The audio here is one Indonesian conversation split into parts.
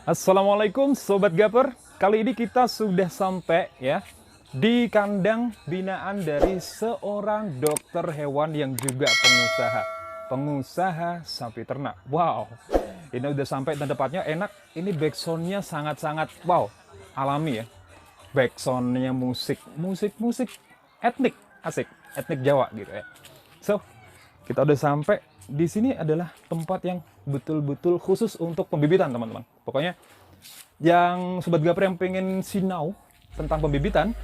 Assalamualaikum Sobat Gaper. Kali ini kita sudah sampai ya di kandang binaan dari seorang dokter hewan yang juga pengusaha sapi ternak. Wow, ini udah sampai dan tempatnya enak. Ini backsoundnya sangat-sangat wow, alami ya. Backsoundnya musik etnik, asik, etnik Jawa gitu ya. So, kita udah sampai. Di sini adalah tempat yang betul-betul khusus untuk pembibitan, teman-teman. Pokoknya yang Sobat Gaper yang pengen sinau tentang pembibitan,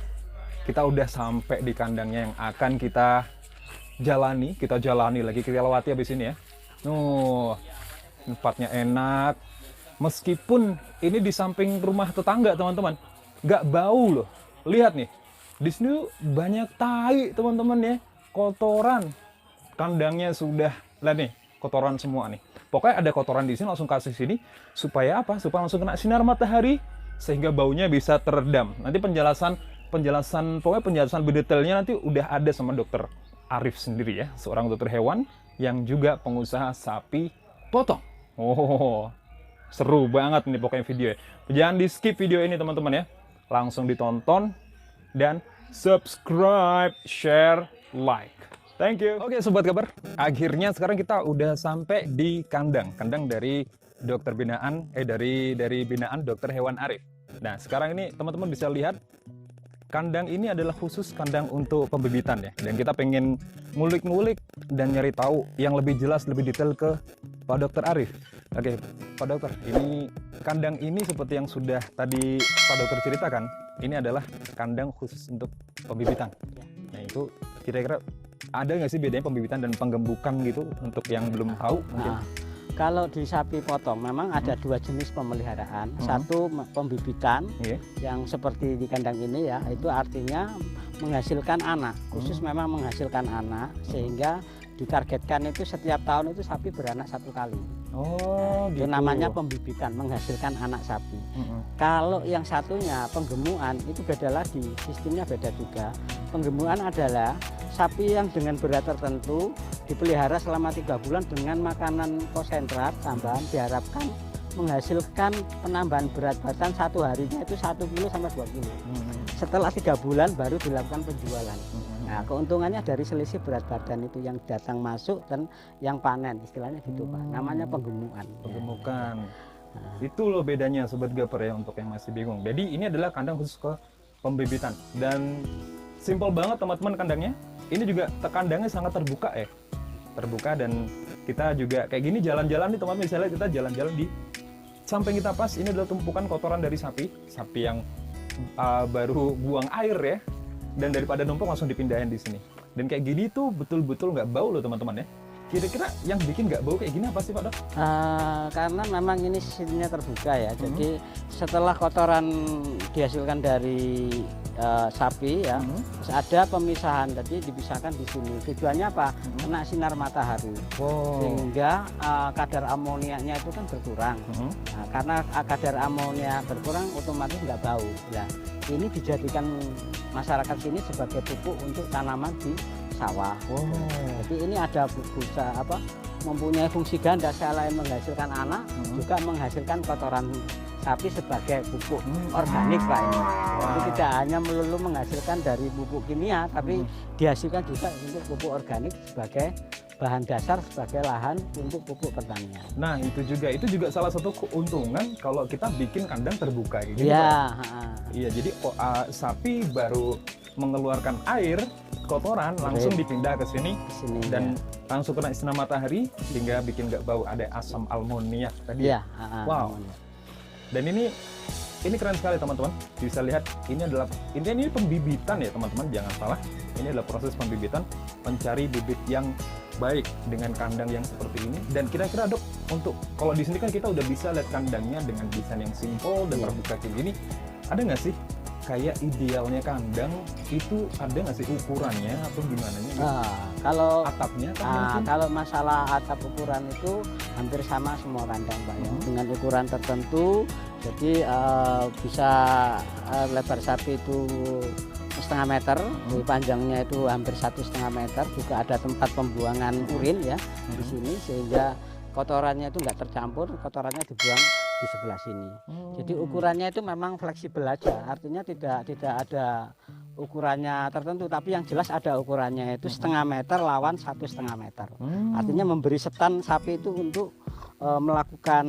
kita udah sampai di kandangnya yang akan kita jalani lagi, kita lewati habis ini ya. Tempatnya enak. Meskipun ini di samping rumah tetangga, teman-teman, nggak bau loh. Lihat nih, di sini banyak tai, teman-teman ya, kotoran. Kandangnya sudah, lihat nih, kotoran semua nih. Pokoknya ada kotoran di sini, langsung kasih sini supaya apa? Supaya langsung kena sinar matahari sehingga baunya bisa teredam. Nanti penjelasan berdetailnya nanti udah ada sama dokter Arif sendiri ya, seorang dokter hewan yang juga pengusaha sapi potong. Oh, seru banget nih pokoknya video ya. Jangan di skip video ini teman-teman ya. Langsung ditonton dan subscribe, share, like. Thank you. Oke Sobat Gaper, akhirnya sekarang kita udah sampai di kandang dari dokter binaan, dari binaan dokter hewan Arif. Nah sekarang ini teman-teman bisa lihat, kandang ini adalah khusus kandang untuk pembibitan ya. Dan kita pengen ngulik-ngulik dan nyari tahu yang lebih jelas, lebih detail ke Pak Dokter Arif. Oke Pak Dokter, ini kandang ini seperti yang sudah tadi Pak Dokter ceritakan, ini adalah kandang khusus untuk pembibitan. Nah itu kira-kira ada nggak sih bedanya pembibitan dan penggembukan gitu untuk yang belum tahu mungkin? Kalau di sapi potong memang ada dua jenis pemeliharaan. Satu pembibitan yang seperti di kandang ini ya, itu artinya menghasilkan anak, khusus memang menghasilkan anak, sehingga ditargetkan itu setiap tahun itu sapi beranak satu kali. Oh, itu gitu. namanya pembibitan, menghasilkan anak sapi. Kalau yang satunya penggemukan itu beda lagi, sistemnya beda juga. Penggemukan adalah sapi yang dengan berat tertentu dipelihara selama 3 bulan dengan makanan konsentrat tambahan, diharapkan menghasilkan penambahan berat badan satu harinya itu 1 kilo sampai 2 kilo. Setelah 3 bulan baru dilakukan penjualan. Nah, keuntungannya dari selisih berat badan itu yang datang masuk dan yang panen, istilahnya gitu Pak. Namanya penggemukan. Penggemukan. Itu loh bedanya Sobat Gaper ya, untuk yang masih bingung. Jadi ini adalah kandang khusus ke pembibitan dan simple banget teman-teman kandangnya. Ini juga kandangnya sangat terbuka ya. Terbuka dan kita juga kayak gini jalan-jalan nih teman-teman, misalnya kita jalan-jalan di samping kita pas ini adalah tumpukan kotoran dari sapi yang baru buang air ya. Dan daripada numpuk langsung dipindahin di sini. Dan kayak gini tuh betul-betul nggak bau loh teman-teman ya. Kira-kira yang bikin nggak bau kayak gini apa sih Pak Dok? Karena memang ini sistemnya terbuka ya. Jadi setelah kotoran dihasilkan dari sapi ya, ada pemisahan. Jadi dipisahkan di sini. Tujuannya apa? Kena sinar matahari. Sehingga kadar amoniaknya itu kan berkurang. Nah, karena kadar amonia berkurang otomatis nggak bau. Nah, ini dijadikan masyarakat sini sebagai pupuk untuk tanaman di sawah. Jadi ini ada busa mempunyai fungsi ganda, selain menghasilkan anak juga menghasilkan kotoran sapi sebagai pupuk organik Pak ini. Jadi tidak hanya melulu menghasilkan dari pupuk kimia, tapi dihasilkan juga untuk pupuk organik sebagai bahan dasar, sebagai lahan untuk pupuk pertanian. Nah itu juga salah satu keuntungan kalau kita bikin kandang terbuka gitu. Iya, jadi sapi baru mengeluarkan air kotoran langsung dipindah ke sini dan langsung kena sinar matahari sehingga bikin nggak bau, ada asam almoniak tadi. Wow. Dan ini keren sekali teman-teman. Bisa lihat ini pembibitan ya teman-teman, jangan salah. Ini adalah proses pembibitan, mencari bibit yang baik dengan kandang yang seperti ini. Dan kira-kira Dok, untuk kalau di sini kan kita udah bisa lihat kandangnya dengan desain yang simple dan terbuka kayak gini. Ada nggak sih kayak idealnya kandang itu, ada nggak sih ukurannya atau gimana nya? Kalau atapnya kalau masalah atap ukuran itu hampir sama semua kandang Pak ya, dengan ukuran tertentu. Jadi bisa lebar sapi itu 1,5 meter, panjangnya itu hampir 1,5 meter. Juga ada tempat pembuangan urin ya di sini, sehingga kotorannya itu nggak tercampur, kotorannya dibuang di sebelah sini. Jadi ukurannya itu memang fleksibel aja, artinya tidak ada ukurannya tertentu, tapi yang jelas ada ukurannya, itu 0,5 meter lawan 1,5 meter. Artinya memberi setan sapi itu untuk melakukan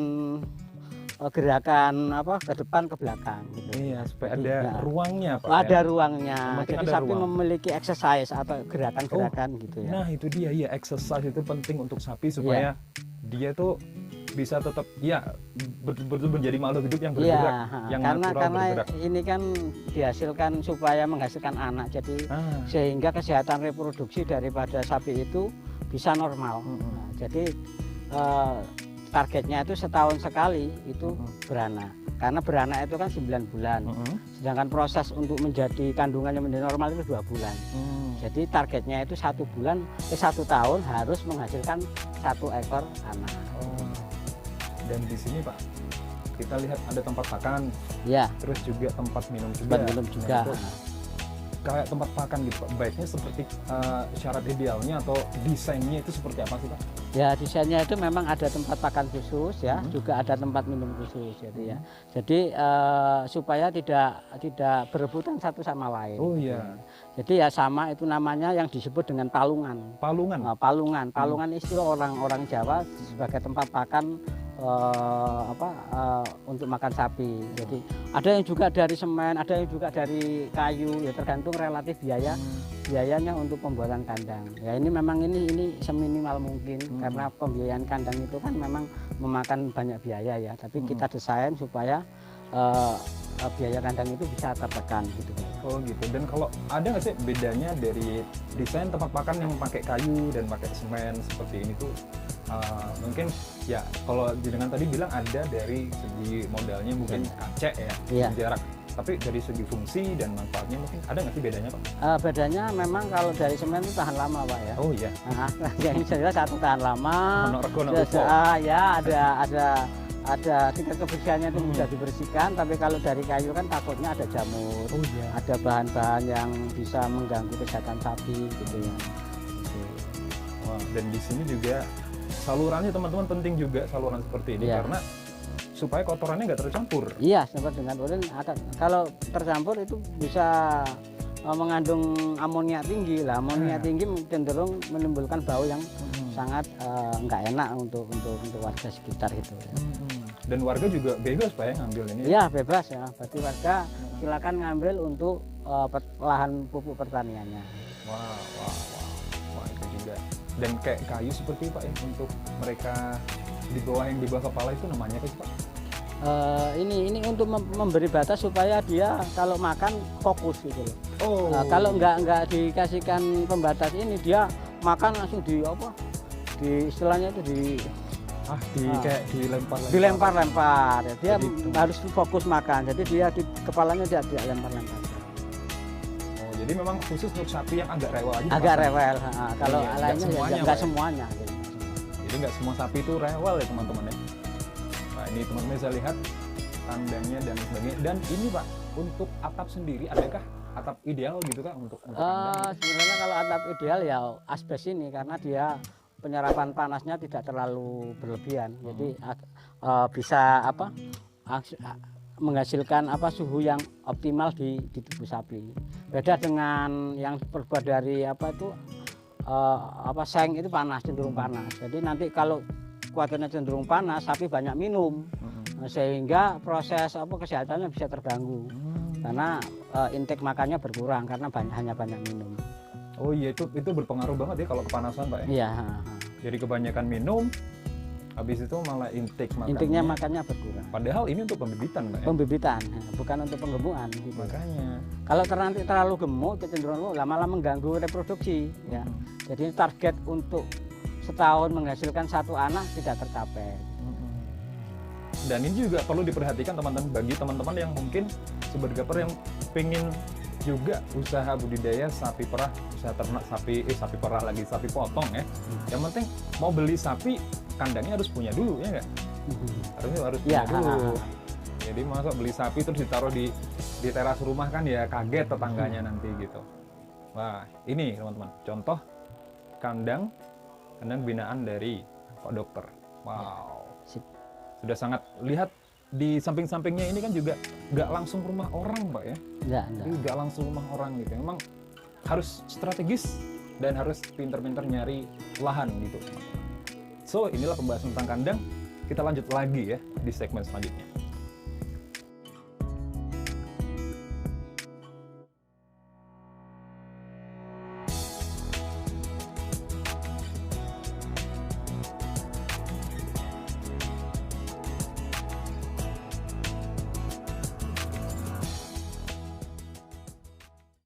gerakan ke depan ke belakang gitu. Iya, supaya Jadi, ada ya, ruangnya Pak. ada ya? ruangnya. Makin Jadi ada sapi ruang. memiliki exercise atau gerakan-gerakan gitu ya. Nah itu dia ya, exercise itu penting untuk sapi supaya dia tuh bisa tetap ya betul-betul menjadi makhluk hidup yang bergerak, yang karena natural bergerak. ini kan dihasilkan supaya menghasilkan anak, jadi sehingga kesehatan reproduksi daripada sapi itu bisa normal. Nah, jadi targetnya itu setahun sekali itu beranak, karena beranak itu kan 9 bulan, sedangkan proses untuk menjadi kandungannya menjadi normal itu 2 bulan. Jadi targetnya itu 1 tahun harus menghasilkan 1 ekor anak. Dan di sini Pak, kita lihat ada tempat pakan, terus juga tempat minum juga. Nah, itu kayak tempat pakan gitu Pak, baiknya seperti syarat idealnya atau desainnya itu seperti apa sih Pak? Ya, desainnya itu memang ada tempat pakan khusus ya, juga ada tempat minum khusus gitu ya. Jadi supaya tidak berebutan satu sama lain. Oh gitu iya. ya. Jadi ya sama, itu namanya yang disebut dengan palungan. Palungan. Palungan istilah orang-orang Jawa sebagai tempat pakan untuk makan sapi. Jadi ada yang juga dari semen, ada yang juga dari kayu, ya tergantung relatif biayanya untuk pembuatan kandang. Ya ini memang ini seminimal mungkin, karena pembiayaan kandang itu kan memang memakan banyak biaya ya. Tapi kita desain supaya biaya kandang itu bisa tertekan gitu. Oh gitu. Dan kalau ada nggak sih bedanya dari desain tempat pakan yang pakai kayu dan pakai semen seperti ini tuh? Mungkin ya kalau dengan tadi bilang ada dari segi modalnya mungkin kacek ya, jarak, tapi dari segi fungsi dan manfaatnya mungkin ada nggak sih bedanya Pak? Bedanya memang kalau dari semen itu tahan lama Pak ya. Oh iya. Nah, yang jelas satu tahan lama. Ya ada tingkat kebersihannya itu mudah dibersihkan, tapi kalau dari kayu kan takutnya ada jamur, ada bahan-bahan yang bisa mengganggu kesehatan sapi gitu ya. Wah, dan di sini juga salurannya teman-teman penting juga, saluran seperti ini karena supaya kotorannya nggak tercampur. Iya, sempat dengan urin kalau tercampur itu bisa mengandung amonia tinggi lah. Amonia tinggi cenderung menimbulkan bau yang sangat nggak enak untuk warga sekitar itu. Dan warga juga bebas Pak ya ngambil ini? Iya bebas ya, berarti warga silakan ngambil untuk lahan pupuk pertaniannya. Wah itu juga. Dan kayak kayu seperti Pak ya, untuk mereka di bawah kepala itu namanya apa sih Pak? Ini untuk memberi batas supaya dia kalau makan fokus gitu loh. Kalau nggak dikasihkan pembatas ini, dia makan langsung di istilahnya itu kayak dilempar-lempar ya. Dia harus fokus makan, jadi dia di kepalanya dia lempar-lempar. Jadi memang khusus untuk sapi yang agak rewel aja. Agak rewel. Kalau lainnya nggak semuanya. Jadi nggak semua sapi itu rewel ya teman-teman ya. Nah ini teman-teman bisa lihat kandangnya dan sebagainya. Dan ini Pak, untuk atap sendiri adakah atap ideal gitu Kak untuk kandang? Sebenarnya kalau atap ideal ya asbes ini, karena dia penyerapan panasnya tidak terlalu berlebihan. Jadi bisa menghasilkan suhu yang optimal di tubuh sapi. Beda dengan yang terbuat dari seng itu cenderung panas. Jadi nanti kalau kuarternya cenderung panas, sapi banyak minum, sehingga proses kesehatannya bisa terganggu karena intake makannya berkurang karena hanya banyak minum. Oh iya, itu berpengaruh banget ya kalau kepanasan Pak ya? Iya. Jadi kebanyakan minum, habis itu malah intiknya makannya berkurang. Padahal ini untuk pembibitan Pak ya? Pembibitan, bukan untuk penggemukan gitu. Makanya kalau nanti terlalu gemuk, cenderung lama-lama mengganggu reproduksi ya. Jadi target untuk setahun menghasilkan 1 anak tidak tercapai. Dan ini juga perlu diperhatikan teman-teman, bagi teman-teman yang mungkin sebergaper yang pengen juga usaha budidaya sapi perah, usaha ternak sapi sapi potong ya. Yang penting mau beli sapi, kandangnya harus punya dulu ya nggak? Harus punya dulu. Jadi masa beli sapi terus ditaruh di teras rumah kan ya kaget tetangganya nanti gitu. Wah ini teman-teman contoh kandang binaan dari Pak Dokter. Wow. Sudah sangat lihat di samping-sampingnya ini kan juga nggak langsung rumah orang, Pak ya. Enggak. Jadi nggak langsung rumah orang gitu. Memang harus strategis dan harus pinter-pinter nyari lahan gitu. So, inilah pembahasan tentang kandang. Kita lanjut lagi ya di segmen selanjutnya.